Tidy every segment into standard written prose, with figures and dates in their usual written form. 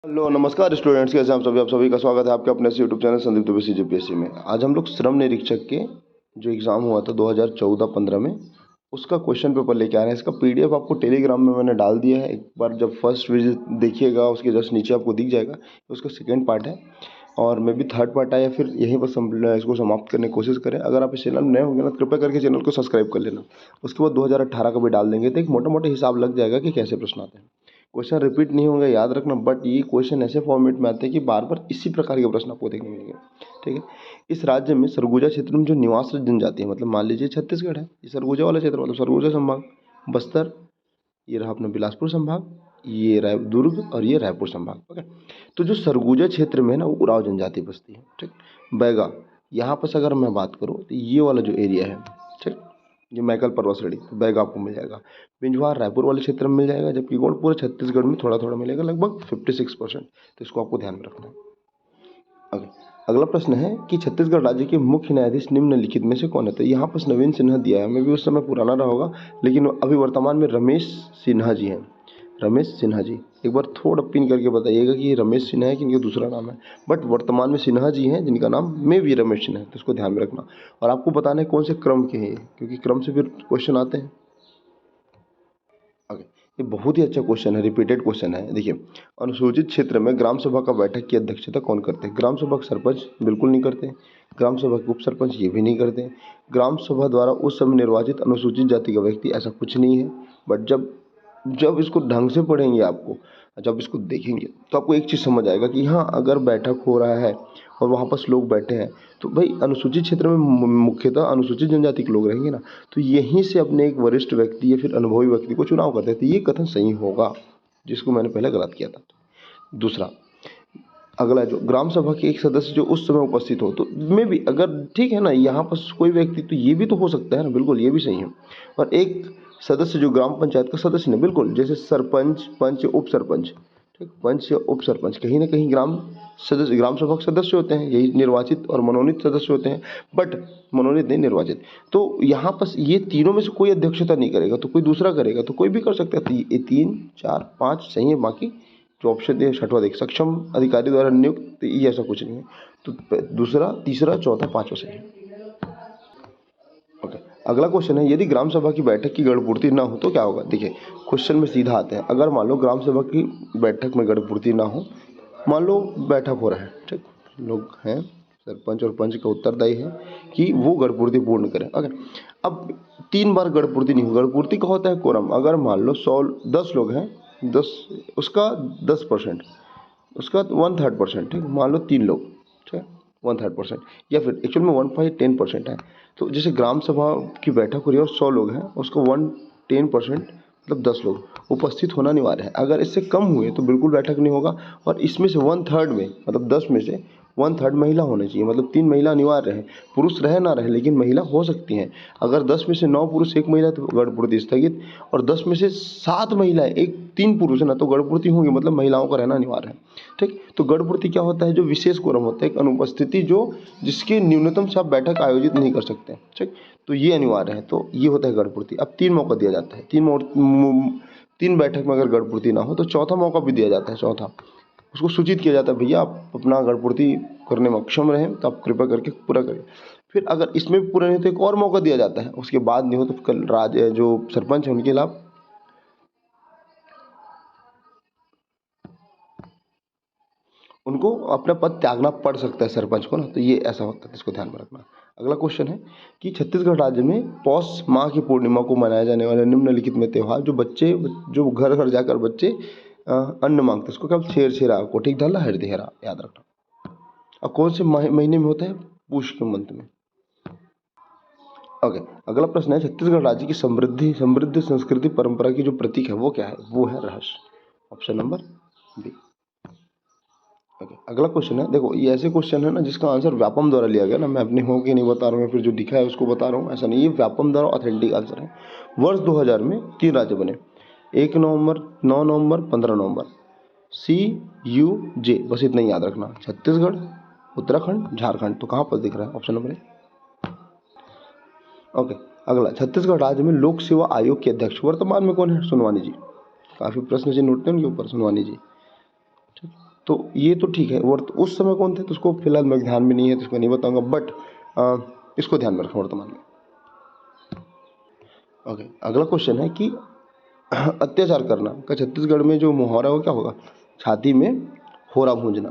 Hello नमस्कार students, कैसे हैं आप सभी का स्वागत है आपके अपने YouTube channel Sandeep Dubey CGPSC में। आज हम लोग श्रम निरीक्षक के जो एग्ज़ाम हुआ था 2014-15 में उसका क्वेश्चन पेपर लेके आ रहे हैं। इसका PDF आपको टेलीग्राम में मैंने डाल दिया है। एक बार जब फर्स्ट विजिट देखिएगा उसके जस्ट नीचे आपको दिख जाएगा, उसका सेकेंड पार्ट है और मे भी थर्ड पार्ट आए या फिर यहीं पर इसको समाप्त करने की कोशिश करें। अगर आप इस चैनल में नए होंगे ना तो कृपया करके चैनल को सब्सक्राइब कर लेना। उसके बाद 2018 का भी डाल देंगे तो एक मोटा मोटा हिसाब लग जाएगा कि कैसे प्रश्न आते हैं। क्वेश्चन रिपीट नहीं होंगे, याद रखना, बट ये क्वेश्चन ऐसे फॉर्मेट में आते हैं कि बार बार इसी प्रकार के प्रश्न आपको देखने मिलेंगे। ठीक है। इस राज्य में सरगुजा क्षेत्र में जो निवासरत जनजाति है, मतलब मान लीजिए छत्तीसगढ़ है, ये सरगुजा वाला क्षेत्र मतलब सरगुजा संभाग, बस्तर, ये रहा अपना बिलासपुर संभाग, ये दुर्ग और ये रायपुर संभाग। ओके। तो जो सरगुजा क्षेत्र में है ना वो उराव जनजाति बसती है। ठीक। बैगा, यहाँ पर से अगर मैं बात करूँ तो ये वाला जो एरिया है, ठीक, ये मैकल पर्वत श्रेणी, तो बैग आपको मिल जाएगा। बिंजवार रायपुर वाले क्षेत्र में मिल जाएगा, जबकि गोंड पूरे छत्तीसगढ़ में थोड़ा थोड़ा मिलेगा, लगभग 56%। तो इसको आपको ध्यान में रखना है। ओके। अगला प्रश्न है कि छत्तीसगढ़ राज्य के मुख्य न्यायाधीश निम्नलिखित में से कौन है। तो यहाँ पर नवीन सिन्हा दिया है, मैं भी उस समय पुराना रहा होगा, लेकिन अभी वर्तमान में रमेश सिन्हा जी हैं। रमेश सिन्हा जी, एक बार थोड़ा पिन करके बताइएगा कि ये रमेश सिन्हा है कि इनका दूसरा नाम है, बट वर्तमान में सिन्हा जी हैं जिनका नाम में भी रमेश सिन्हा है। तो इसको ध्यान में रखना और आपको बताना है कौन से क्रम के हैं ये, क्योंकि क्रम से फिर क्वेश्चन आते हैं। ओके। ये बहुत ही अच्छा क्वेश्चन है, रिपीटेड क्वेश्चन है। देखिए, अनुसूचित क्षेत्र में ग्राम सभा का बैठक की अध्यक्षता कौन करते हैं। ग्राम सभा का सरपंच बिल्कुल नहीं करते, ग्राम सभा के उप सरपंच ये भी नहीं करते, ग्राम सभा द्वारा उस समय निर्वाचित अनुसूचित जाति का व्यक्ति, ऐसा कुछ नहीं है। बट जब जब इसको ढंग से पढ़ेंगे आपको, जब इसको देखेंगे तो आपको एक चीज़ समझ आएगा कि हाँ, अगर बैठक हो रहा है और वहाँ पर लोग बैठे हैं तो भाई अनुसूचित क्षेत्र में मुख्यतः अनुसूचित जनजाति के लोग रहेंगे ना, तो यहीं से अपने एक वरिष्ठ व्यक्ति या फिर अनुभवी व्यक्ति को चुनाव करते हैं। तो ये कथन सही होगा, जिसको मैंने पहले गलत किया था। दूसरा, अगला जो ग्राम सभा के एक सदस्य जो उस समय उपस्थित हो, तो में भी अगर ठीक है ना, यहाँ पर कोई व्यक्ति, तो ये भी तो हो सकता है ना, बिल्कुल ये भी सही है। और एक सदस्य जो ग्राम पंचायत का सदस्य नहीं, बिल्कुल जैसे सरपंच, पंच, उप सरपंच, ठीक, पंच या उप सरपंच कहीं ना कहीं ग्राम सभा के सदस्य होते हैं, यही निर्वाचित और मनोनीत सदस्य होते हैं, बट मनोनीत नहीं, निर्वाचित। तो यहाँ पर ये तीनों में से कोई अध्यक्षता नहीं करेगा तो कोई दूसरा करेगा, तो कोई भी कर सकता है। तो ये 3, 4, 5 सही है, बाकी जो ऑप्शन दिया छठवां देख, सक्षम अधिकारी द्वारा नियुक्त, तो ये ऐसा कुछ नहीं है। तो दूसरा, तीसरा, चौथा, पांचवा सही है। ओके। अगला क्वेश्चन है, यदि ग्राम सभा की बैठक की गणपूर्ति ना हो तो क्या होगा। देखिए, क्वेश्चन में सीधा आते हैं। अगर मान लो ग्राम सभा की बैठक में गणपूर्ति ना हो, मान लो बैठक हो रहा है, ठीक, लोग हैं, सरपंच और पंच का उत्तरदायी है कि वो गणपूर्ति पूर्ण करें। ओके। अब 3 बार गणपूर्ति नहीं हो, गणपूर्ति का होता है कोरम। अगर मान लो 10 लोग हैं, 10 उसका 10%, उसका 1/3%, ठीक, मान लो 3 लोग, ठीक, 1/3%, या फिर एक्चुअल में 1/10% है। तो जैसे ग्राम सभा की बैठक हो रही है और 100 लोग हैं, उसको 1/10% मतलब 10 लोग उपस्थित होना अनिवार्य है। अगर इससे कम हुए तो बिल्कुल बैठक नहीं होगा। और इसमें से 1/3 में, मतलब 10 में से 1/3 महिला होनी चाहिए, मतलब 3 महिला अनिवार्य है। पुरुष रहे ना रहे, लेकिन महिला हो सकती हैं। अगर 10 में से 9 पुरुष 1 महिला तो गणपूर्ति स्थगित, और 10 में से 7 महिलाएं 3 पुरुष है ना, तो गणपूर्ति होंगी, मतलब महिलाओं का रहना अनिवार्य है। ठीक। तो गणपूर्ति क्या होता है, जो विशेष कोरम होता है, एक अनुपस्थिति जो जिसके न्यूनतम से आप बैठक आयोजित नहीं कर सकते। ठीक। तो ये अनिवार्य है, तो ये होता है गणपूर्ति। अब 3 मौका दिया जाता है, 3 बैठक में अगर गणपूर्ति ना हो तो चौथा मौका भी दिया जाता है। चौथा, उसको सूचित किया जाता है, भैया आप अपना गणपूर्ति करने में अक्षम रहें तो आप कृपया करके पूरा करिए। फिर अगर इसमें भी पूरा नहीं तो एक और मौका दिया जाता है, उसके बाद नहीं हो तो कल जो सरपंच है उनके खिलाफ उनको अपना पद त्यागना पड़ सकता है, सरपंच को ना। तो ये ऐसा होता है, इसको ध्यान में रखना। अगला क्वेश्चन है कि छत्तीसगढ़ राज्य में पौष माह की पूर्णिमा को मनाया जाने वाला निम्नलिखित में त्योहार, जो घर घर जाकर बच्चे अन्न मांगते हैं, उसको क्या छेरछेरा, कोठीक डाला, हरदिहरा, याद रखना। और कौन से महीने में होता है, पुष के मंथ में। ओके। अगला प्रश्न है, छत्तीसगढ़ राज्य की समृद्ध संस्कृति परंपरा की जो प्रतीक है वो क्या है। वो है रहस्य, ऑप्शन नंबर बी। ओके। अगला क्वेश्चन है, देखो ये ऐसे क्वेश्चन है ना जिसका आंसर व्यापम द्वारा लिया गया ना, मैं अपने हो के नहीं बता रहा हूँ, या फिर जो दिखा है उसको बता रहा हूँ, ऐसा नहीं, ये व्यापम द्वारा ऑथेंटिक आंसर है। वर्ष 2000 में 3 राज्य बने, 1 नवंबर, 9 नवंबर, 15 नवंबर। CUJ, बस इतना ही याद रखना, छत्तीसगढ़, उत्तराखंड, झारखंड। तो कहाँ पर दिख रहा है, ऑप्शन नंबर ए। ओके। अगला, छत्तीसगढ़ राज्य में लोक सेवा आयोग के अध्यक्ष वर्तमान में कौन है। सुनवानी जी। काफ़ी प्रश्न चिन्ह उठते हैं उनके ऊपर, सुनवानी जी। ठीक। तो ये तो ठीक है, उस समय कौन थे तो उसको फिलहाल मेरे ध्यान में नहीं है, तो इसको नहीं बताऊंगा, बट इसको ध्यान में रखें वर्तमान में। ओके, अगला क्वेश्चन है कि अत्याचार करना का छत्तीसगढ़ में जो मुहावरा है वो क्या होगा? छाती में होरा भूंजना।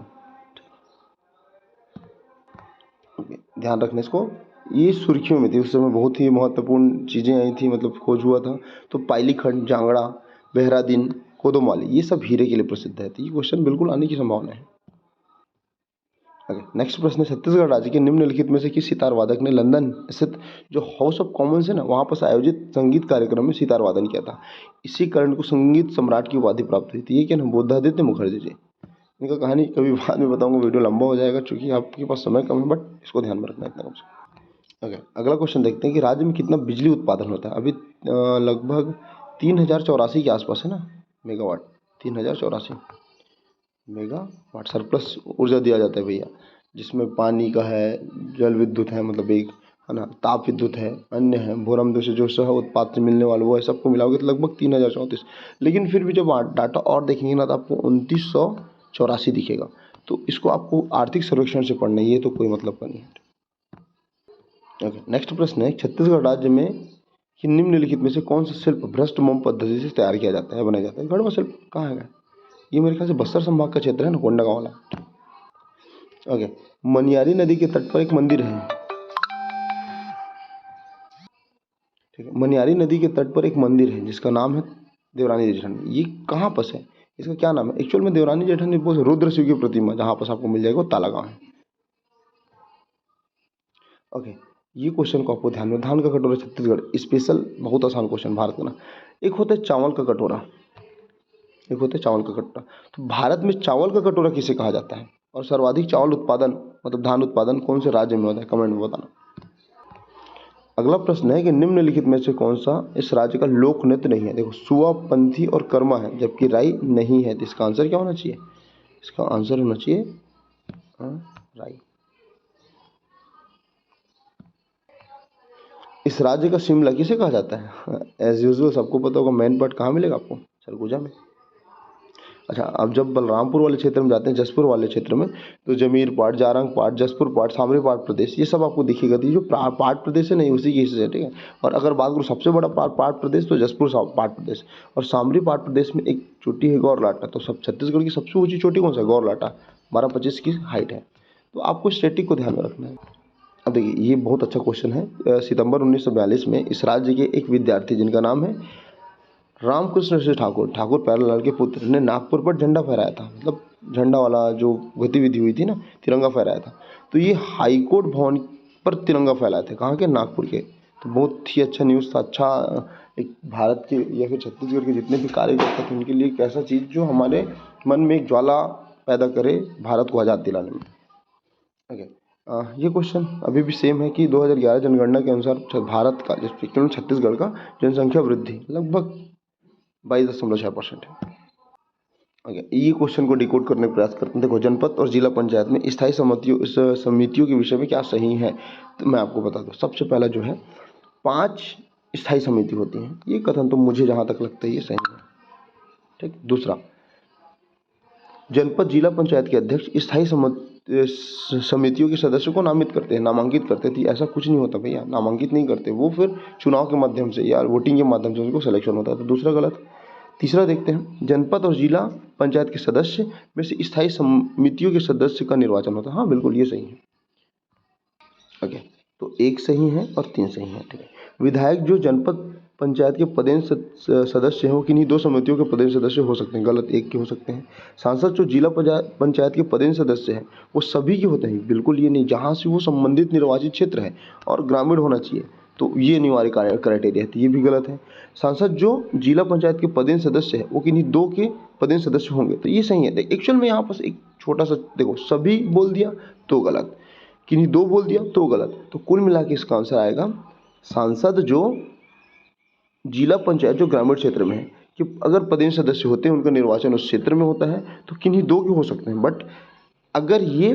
ओके, ध्यान रखना इसको। ये सुर्खियों में थी उस समय, बहुत ही महत्वपूर्ण चीज़ें आई थी, मतलब खोज हुआ था। तो पाइलीखंड, जांगड़ा, बेहरादीन, कोदोमाली, ये सब हीरे के लिए प्रसिद्ध है। तो ये क्वेश्चन बिल्कुल आने की संभावना है। ओके, नेक्स्ट प्रश्न है, छत्तीसगढ़ राज्य के निम्नलिखित में से किस सितार वादक ने लंदन स्थित जो हाउस ऑफ कॉमन्स है ना, वहाँ पर आयोजित संगीत कार्यक्रम में सितार वादन किया था? इसी कारण को संगीत सम्राट की उपाधि प्राप्त हुई थी। ये क्या ना, बुद्धादित्य मुखर्जी जी। इनका कहानी कभी बाद में बताऊंगा, वीडियो लंबा हो जाएगा चूंकि आपके पास समय कम है, बट इसको ध्यान में रखना इतना कम से। ओके, अगला क्वेश्चन देखते हैं कि राज्य में कितना बिजली उत्पादन होता है? अभी लगभग 3084 के आसपास है ना मेगावाट, 3084 मेगावाट सरप्लस ऊर्जा दिया जाता है भैया, जिसमें पानी का है, जल विद्युत है, मतलब एक है ना, ताप विद्युत है, अन्य है, भूरमदेव से जो सह उत्पाद से मिलने वाला वो है, सबको मिलाओगे तो लगभग 3034। लेकिन फिर भी जब डाटा और देखेंगे ना तो आपको 2984 दिखेगा। तो इसको आपको आर्थिक सर्वेक्षण से पढ़ना है, ये तो कोई मतलब का नहीं है। ओके, नेक्स्ट प्रश्न है, छत्तीसगढ़ राज्य में कि निम्नलिखित में से कौन सा शिल्प भ्रष्ट मोम पद्धति से तैयार किया जाता है, बनाया जाता है? गढ़वा शिल्प कहाँ है? ये मेरे ख्याल से बस्तर संभाग का क्षेत्र है ना, कोंडागांव वाला। ओके, मनियारी नदी के तट पर एक मंदिर है। ठीक है, मनियारी नदी के तट पर एक मंदिर है जिसका नाम है देवरानी जेठानी। ये कहाँ पर है, इसका क्या नाम है? एक्चुअल में देवरानी जेठानी बोल रुद्र शिव की प्रतिमा, जहाँ पर आपको मिल जाएगा वो तालागांव है। ओके, ये क्वेश्चन को आपको ध्यान में, धान का कटोरा छत्तीसगढ़ स्पेशल, बहुत आसान क्वेश्चन भारत का ना। एक होता है चावल का कटोरा, एक होता है चावल का कटोरा। तो भारत में चावल का कटोरा किसे कहा जाता है? और सर्वाधिक चावल उत्पादन मतलब धान उत्पादन कौन से राज्य में होता है? कमेंट में बताना। अगला प्रश्न है कि निम्नलिखित में से कौन सा इस राज्य का लोक नृत्य नहीं है? देखो, सुआ, पंथी और कर्मा है, जबकि राई नहीं है। तो इसका आंसर क्या होना चाहिए? इसका आंसर होना चाहिए राई। इस राज्य का शिमला किसे कहा जाता है? एज यूजुअल सबको पता होगा, मेन पार्ट कहाँ मिलेगा आपको? सरगुजा में। अच्छा, अब जब बलरामपुर वाले क्षेत्र में जाते हैं, जसपुर वाले क्षेत्र में, तो जमीर पाट, जारंग पाट, जसपुर पाट, सामरी पाट प्रदेश, ये सब आपको दिखेगा। तो ये जो पाट प्रदेश है नहीं, उसी के हिस्से है, ठीक है। और अगर बात करूँ सबसे बड़ा पाट प्रदेश तो जसपुर पाट प्रदेश, और सामरी पाट प्रदेश में एक चोटी है गौरलाटा। तो सब छत्तीसगढ़ की सबसे ऊंची चोटी कौन सा? गौरलाटा, 1225 की हाइट है। तो आपको स्टैटिक को ध्यान में रखना है। अब देखिए, ये बहुत अच्छा क्वेश्चन है। सितंबर 1942 में इस राज्य के एक विद्यार्थी जिनका नाम है रामकृष्ण श्री ठाकुर, ठाकुर प्यारेलाल के पुत्र, ने नागपुर पर झंडा फहराया था। मतलब झंडा वाला जो गतिविधि हुई थी ना, तिरंगा फहराया था। तो ये हाईकोर्ट भवन पर तिरंगा फहराए थे, कहाँ के? नागपुर के। तो बहुत ही अच्छा न्यूज़ था। अच्छा, एक भारत के या फिर छत्तीसगढ़ के जितने भी कार्यकर्ता थे उनके लिए एक ऐसा चीज़ जो हमारे मन में एक ज्वाला पैदा करे भारत को आज़ाद दिलाने में। ओके, ये क्वेश्चन अभी भी सेम है कि 2011 जनगणना के अनुसार भारत का, जो छत्तीसगढ़ का जनसंख्या वृद्धि लगभग 22.6% है। ओके, ये क्वेश्चन को डिकोड करने का प्रयास करते हैं। देखो, जनपद और जिला पंचायत में स्थायी समितियों के विषय में क्या सही है? तो मैं आपको बता दूं, सबसे पहला जो है 5 स्थायी समिति होती हैं। ये कथन तो मुझे जहाँ तक लगता है ये सही है, ठीक। दूसरा, जनपद जिला पंचायत के अध्यक्ष स्थायी समितियों के सदस्यों को नामित करते हैं, नामांकित करते थे। ऐसा कुछ नहीं होता भैया, नामांकित नहीं करते वो, फिर चुनाव के माध्यम से या वोटिंग के माध्यम से उनको सिलेक्शन होता है। तो दूसरा गलत। तीसरा देखते हैं, जनपद और जिला पंचायत के सदस्य में से स्थायी समितियों के सदस्य का निर्वाचन होता है। हाँ बिल्कुल, ये सही है। ओके, तो 1 सही है और 3 सही है, ठीक है। विधायक जो जनपद पंचायत के पदेन सदस्य हैं वो किन्हीं 2 समितियों के पदेन सदस्य हो सकते हैं, गलत, 1 के हो सकते हैं। सांसद जो जिला पंचायत के पदेन सदस्य हैं वो सभी के होते हैं, बिल्कुल ये नहीं, जहाँ से वो संबंधित निर्वाचित क्षेत्र है और ग्रामीण होना चाहिए, तो ये अनिवार्य क्राइटेरिया है, तो ये भी गलत है। सांसद जो जिला पंचायत के पदेन सदस्य है वो किन्हीं 2 के पदेन सदस्य होंगे, तो ये सही है। एक्चुअल में यहाँ पर एक छोटा सा देखो, सभी बोल दिया तो गलत, किन्हीं 2 बोल दिया तो गलत। तो कुल मिला के इसका आंसर आएगा सांसद जो जिला पंचायत जो ग्रामीण क्षेत्र में है, कि अगर पदेन सदस्य होते हैं उनका निर्वाचन उस क्षेत्र में होता है तो किन्हीं 2 के हो सकते हैं। बट अगर ये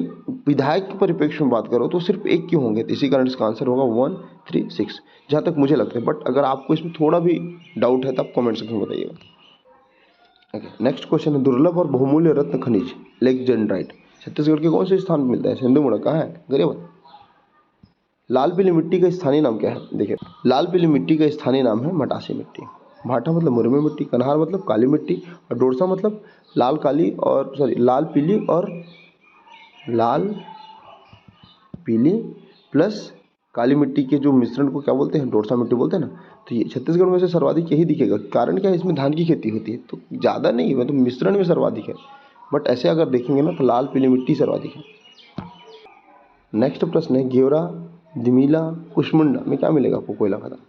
विधायक के परिप्रेक्ष्य में बात करो तो सिर्फ 1 के होंगे, तो इसी कारण इसका आंसर होगा 136, जहाँ तक मुझे लगता है। बट अगर आपको इसमें थोड़ा भी डाउट है तो आप कमेंट सेक्शन में बताइएगा। ओके, नेक्स्ट क्वेश्चन है दुर्लभ और बहुमूल्य रत्न खनिज लेगजेंड्राइट छत्तीसगढ़ के कौन से स्थान पर मिलता है? सिंधुमुड़ा कहाँ है? गरियाबंद। लाल पीली मिट्टी का स्थानीय नाम क्या है? देखिए, लाल पीली मिट्टी का स्थानीय नाम है मटासी मिट्टी। भाटा मतलब मुरमी मिट्टी, कन्हार मतलब काली मिट्टी और डोरसा मतलब लाल काली और लाल पीली और लाल पीली प्लस काली मिट्टी के जो मिश्रण को क्या बोलते हैं? डोरसा मिट्टी बोलते हैं ना। तो ये छत्तीसगढ़ में से सर्वाधिक यही दिखेगा। कारण क्या है? इसमें धान की खेती होती है, तो ज़्यादा नहीं है, मतलब मिश्रण में सर्वाधिक है। बट ऐसे अगर देखेंगे ना तो लाल पीली मिट्टी सर्वाधिक है। नेक्स्ट प्रश्न है गेवरा, दिमिला, कुशमुंडा में क्या मिलेगा आपको? कोयला खदान।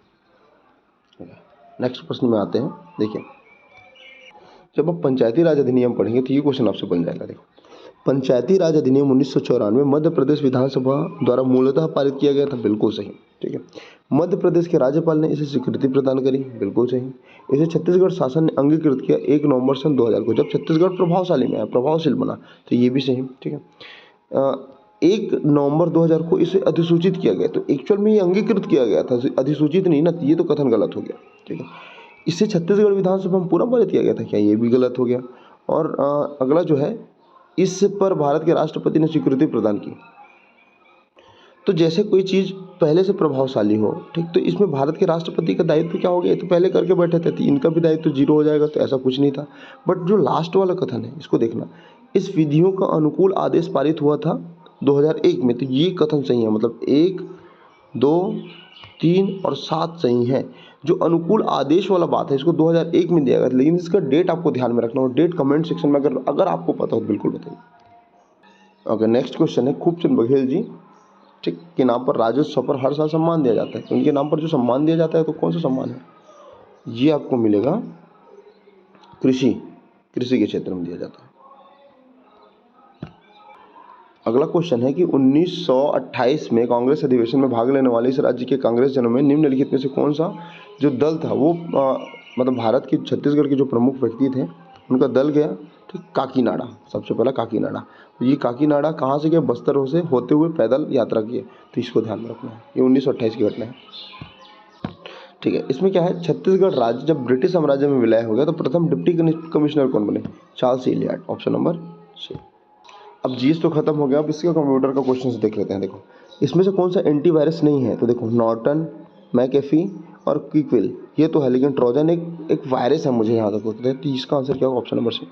नेक्स्ट प्रश्न में आते हैं। देखिए, जब आप पंचायती राज अधिनियम पढ़ेंगे तो ये क्वेश्चन आपसे बन जाएगा। देखो, पंचायती राज अधिनियम 1994 मध्य प्रदेश विधानसभा द्वारा मूलतः पारित किया गया था। बिल्कुल सही। ठीक है, मध्य प्रदेश के राज्यपाल ने इसे स्वीकृति प्रदान करी। बिल्कुल सही। इसे छत्तीसगढ़ शासन ने अंगीकृत किया 1 नवंबर सन 2000 को, जब छत्तीसगढ़ प्रभावशाली में आया, प्रभावशील बना। तो ये भी सही। ठीक है, 1 नवंबर 2000 को इसे अधिसूचित किया गया। तो एक्चुअल में ये अंगीकृत किया गया था, अधिसूचित नहीं ना, ये तो कथन गलत हो गया। ठीक है, इसे छत्तीसगढ़ विधानसभा में पूरा पारित किया गया था क्या? ये भी गलत हो गया। और अगला जो है, इस पर भारत के राष्ट्रपति ने स्वीकृति प्रदान की। तो जैसे कोई चीज़ पहले से प्रभावशाली हो, ठीक, तो इसमें भारत के राष्ट्रपति का दायित्व क्या हो गया? तो पहले करके बैठे थे, तो इनका भी दायित्व जीरो हो जाएगा। तो ऐसा कुछ नहीं था। बट जो लास्ट वाला कथन है, इसको देखना, इस विधियों का अनुकूल आदेश पारित हुआ था 2001 में। तो ये कथन सही है, मतलब 1, 2, 3 और 7 सही है। जो अनुकूल आदेश वाला बात है, इसको 2001 में दिया गया, लेकिन इसका डेट आपको ध्यान में रखना हो। डेट कमेंट सेक्शन में अगर आपको पता हो तो बिल्कुल बताइए। ओके, नेक्स्ट क्वेश्चन है खूबचंद बघेल जी, ठीक, के नाम पर राजोत्सव पर हर साल सम्मान दिया जाता है। तो उनके नाम पर जो सम्मान दिया जाता है, तो कौन सा सम्मान है? ये आपको मिलेगा कृषि के क्षेत्र में दिया जाता है। अगला क्वेश्चन है कि 1928 में कांग्रेस अधिवेशन में भाग लेने वाले इस राज्य के कांग्रेस जनों में निम्नलिखित में से कौन सा जो दल था वो मतलब भारत के छत्तीसगढ़ के जो प्रमुख व्यक्ति थे उनका दल गया, ठीक, काकीनाडा। सबसे पहला काकीनाडा। तो ये काकीनाडा कहाँ से गया? बस्तरों से होते हुए पैदल यात्रा किए। तो इसको ध्यान में रखना है, ये 1928 की घटना है। ठीक है, इसमें क्या है, छत्तीसगढ़ राज्य जब ब्रिटिश साम्राज्य में विलय हो गया तो प्रथम डिप्टी कमिश्नर कौन बने? Charles Elliot, option number C. अब जीएस तो खत्म हो गया, अब इसका कंप्यूटर का क्वेश्चन देख लेते हैं। देखो, इसमें से कौन सा एंटीवायरस नहीं है? तो देखो, नॉर्टन, मैकेफी और क्विकविल, ये तो है, लेकिन ट्रोजन एक वायरस है, मुझे यहाँ तक होता है। तो इसका आंसर क्या होगा? Option number C.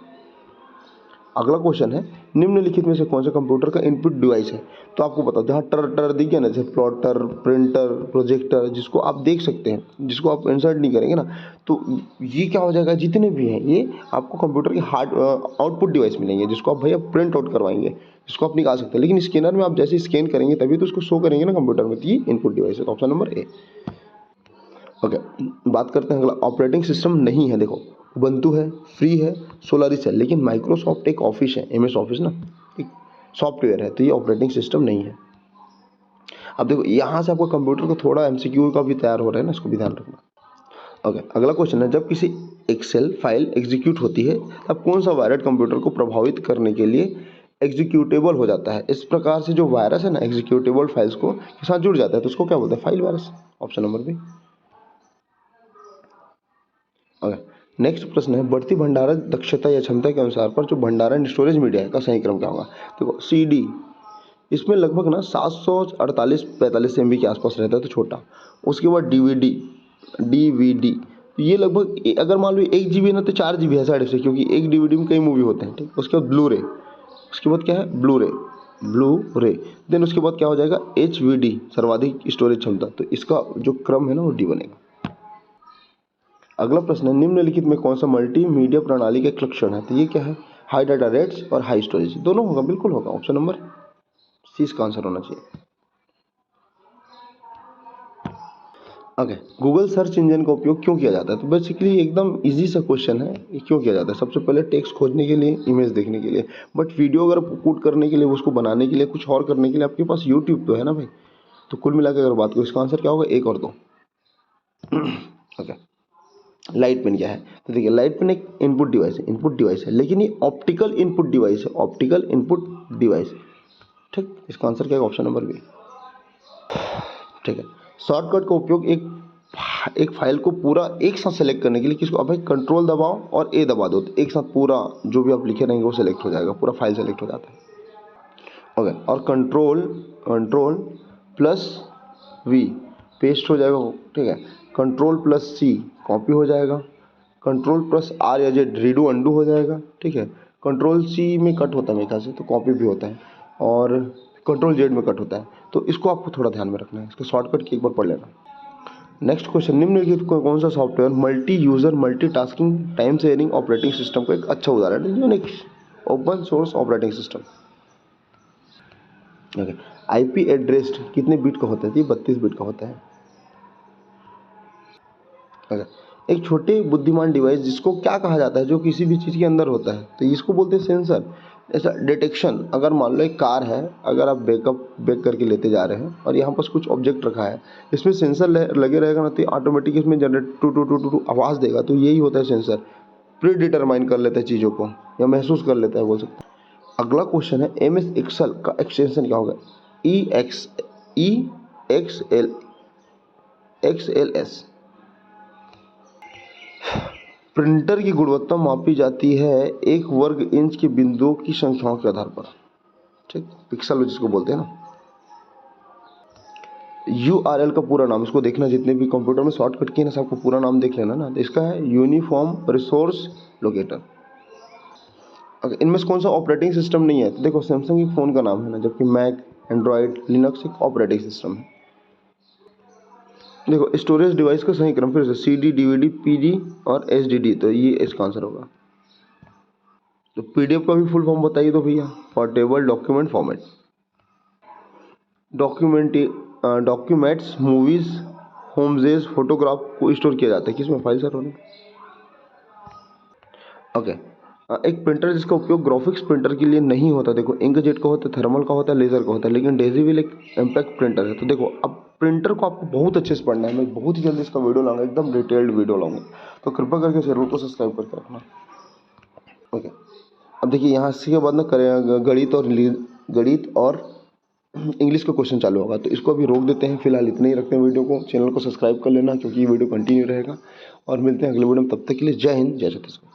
अगला क्वेश्चन है निम्नलिखित में से कौन सा कंप्यूटर का इनपुट डिवाइस है? तो आपको बताओ, जहाँ टर दिख गया ना, जैसे प्लॉटर, प्रिंटर, प्रोजेक्टर, जिसको आप देख सकते हैं, जिसको आप इंसर्ट नहीं करेंगे ना, तो ये क्या हो जाएगा? जितने भी हैं ये आपको कंप्यूटर के हार्ड आउटपुट डिवाइस मिलेंगे, जिसको आप भैया प्रिंट आउट करवाएंगे, जिसको आप निकाल सकते हैं। लेकिन स्कैनर में आप जैसे स्कैन करेंगे तभी तो उसको शो करेंगे ना कंप्यूटर में। तो ये इनपुट डिवाइस है। तो ऑप्शन नंबर ए। ओके, बात करते हैं अगला। ऑपरेटिंग सिस्टम नहीं है। देखो, उबंटू है, फ्री है, सोलारिस है, लेकिन माइक्रोसॉफ्ट एक ऑफिस है, एमएस ऑफिस ना, एक सॉफ्टवेयर है, तो ये ऑपरेटिंग सिस्टम नहीं है। अब देखो, यहाँ से आपका कंप्यूटर को थोड़ा एमसीक्यू का भी तैयार हो रहा है ना, इसको भी ध्यान रखना। ओके, अगला क्वेश्चन है जब किसी एक्सेल फाइल एग्जीक्यूट होती है तब कौन सा वायरस कंप्यूटर को प्रभावित करने के लिए एग्जीक्यूटेबल हो जाता है? इस प्रकार से जो वायरस है ना, एग्जीक्यूटेबल फाइल्स को के साथ जुड़ जाता है, तो उसको क्या बोलते हैं? File virus, option number B. Next प्रश्न है बढ़ती भंडारण दक्षता या क्षमता के अनुसार पर जो भंडारण स्टोरेज मीडिया का सही क्रम क्या होगा? देखो, सीडी, इसमें लगभग ना 748-45 MB के आसपास रहता है, तो छोटा। उसके बाद डीवीडी, तो ये लगभग अगर मान लो 1 GB ना, तो 4 GB है साइड से, क्योंकि एक डीवीडी में कई मूवी होते हैं, ठीक। उसके बाद उसके बाद क्या है? ब्लू रे। देन उसके बाद क्या हो जाएगा? HVD, सर्वाधिक स्टोरेज क्षमता। तो इसका जो क्रम है ना, वो डी बनेगा। अगला प्रश्न है निम्नलिखित में कौन सा मल्टीमीडिया प्रणाली का एक लक्षण है? तो ये क्या है? हाई डाटा रेट्स और हाई स्टोरेज, दोनों होगा, बिल्कुल होगा। ऑप्शन नंबर सी इसका आंसर होना चाहिए। ओके, गूगल सर्च इंजन का उपयोग क्यों किया जाता है? तो बेसिकली एकदम इजी सा क्वेश्चन है। ये क्यों किया जाता है? सबसे पहले टेक्स्ट खोजने के लिए, इमेज देखने के लिए। बट वीडियो अगर पुट करने के लिए, उसको बनाने के लिए, कुछ और करने के लिए आपके पास यूट्यूब तो है ना भाई। तो कुल मिलाकर अगर बात करो, इसका आंसर क्या होगा? 1 और 2। ओके, लाइट पेन क्या है? तो देखिए, लाइट पेन एक इनपुट डिवाइस है, लेकिन ये ऑप्टिकल इनपुट डिवाइस, ठीक। इसका आंसर क्या है? Option number B. ठीक है, शॉर्टकट का उपयोग एक एक फाइल को पूरा एक साथ सेलेक्ट करने के लिए किसको, अब भाई कंट्रोल दबाओ और ए दबा दो, तो एक साथ पूरा जो भी आप लिखे रहेंगे वो सेलेक्ट हो जाएगा, पूरा फाइल सेलेक्ट हो जाता है। ओके, और कंट्रोल प्लस वी पेस्ट हो जाएगा, ठीक है। कंट्रोल प्लस सी कॉपी हो जाएगा, कंट्रोल प्लस आर या जेड रीडू अंडू हो जाएगा, ठीक है। कंट्रोल सी में कट होता है मेरे ख्याल से, तो कॉपी भी होता है, और कंट्रोल जेड में कट होता है, तो इसको आपको थोड़ा ध्यान में रखना है, इसको शॉर्टकट की एक बार पढ़ लेना। नेक्स्ट क्वेश्चन, निम्नलिखित कौन सा software multi user multitasking time sharing operating system का एक अच्छा उदाहरण है, Unix open source operating system. Okay, IP address कितने बिट का होता है? 32 बिट का होता है। ओके, एक छोटे बुद्धिमान डिवाइस जिसको क्या कहा जाता है, जो किसी भी चीज़ के अंदर होता है, तो इसको बोलते हैं सेंसर। ऐसा डिटेक्शन, अगर मान लो एक कार है, अगर आप बैक करके लेते जा रहे हैं और यहाँ पर कुछ ऑब्जेक्ट रखा है, इसमें सेंसर लगे रहेगा ना, तो ऑटोमेटिक इसमें जनरेट टू टू टू टू टू आवाज़ देगा, तो यही होता है सेंसर। प्री डिटरमाइन कर लेता है चीज़ों को, या महसूस कर लेता है, बोल सकते हैं। अगला क्वेश्चन है, MS एक्सेल का एक्सटेंशन क्या होगा? EXLS। प्रिंटर की गुणवत्ता मापी जाती है एक वर्ग इंच के बिंदुओं की संख्याओं के आधार पर, ठीक, पिक्सल जिसको बोलते हैं ना। URL का पूरा नाम, इसको देखना, जितने भी कंप्यूटर में शॉर्टकट किए ना सबको पूरा नाम देख लेना ना, तो इसका है यूनिफॉर्म रिसोर्स लोकेटर। अगर इनमें से कौन सा ऑपरेटिंग सिस्टम नहीं है, तो देखो सैमसंग एक फ़ोन का नाम है ना, जबकि मैक, एंड्रॉयड, लिनक्स एक ऑपरेटिंग सिस्टम है। देखो स्टोरेज डिवाइस का सही क्रम फिर से CD, DVD, PD और SDD, तो ये इसका आंसर होगा। तो PDF का भी फुल फॉर्म बताइए तो भैया। Portable document format. Documents, movies, होमजेस, फोटोग्राफ को स्टोर किया जाता है किसमें? फाइल सर्वर में। ओके, एक प्रिंटर जिसका उपयोग ग्राफिक्स प्रिंटर के लिए नहीं होता, देखो इंकजेट का होता है, थर्मल का होता है, लेजर का होता है, लेकिन डेजीविल एक इम्पैक्ट प्रिंटर है। तो देखो अब प्रिंटर को आपको बहुत अच्छे से पढ़ना है, मैं बहुत ही जल्दी इसका वीडियो लाऊंगा, एकदम डिटेल्ड वीडियो लाऊंगा, तो कृपया करके चैनल को सब्सक्राइब करके रखना। ओके, अब देखिए यहाँ से के बाद ना करें गणित और इंग्लिश का क्वेश्चन चालू होगा, तो इसको अभी रोक देते हैं, फिलहाल इतने ही रखते हैं वीडियो को। चैनल को सब्सक्राइब कर लेना क्योंकि ये वीडियो कंटिन्यू रहेगा, और मिलते हैं अगले वीडियो में, तब तक के लिए जय हिंद, जय छत्तीसगढ़।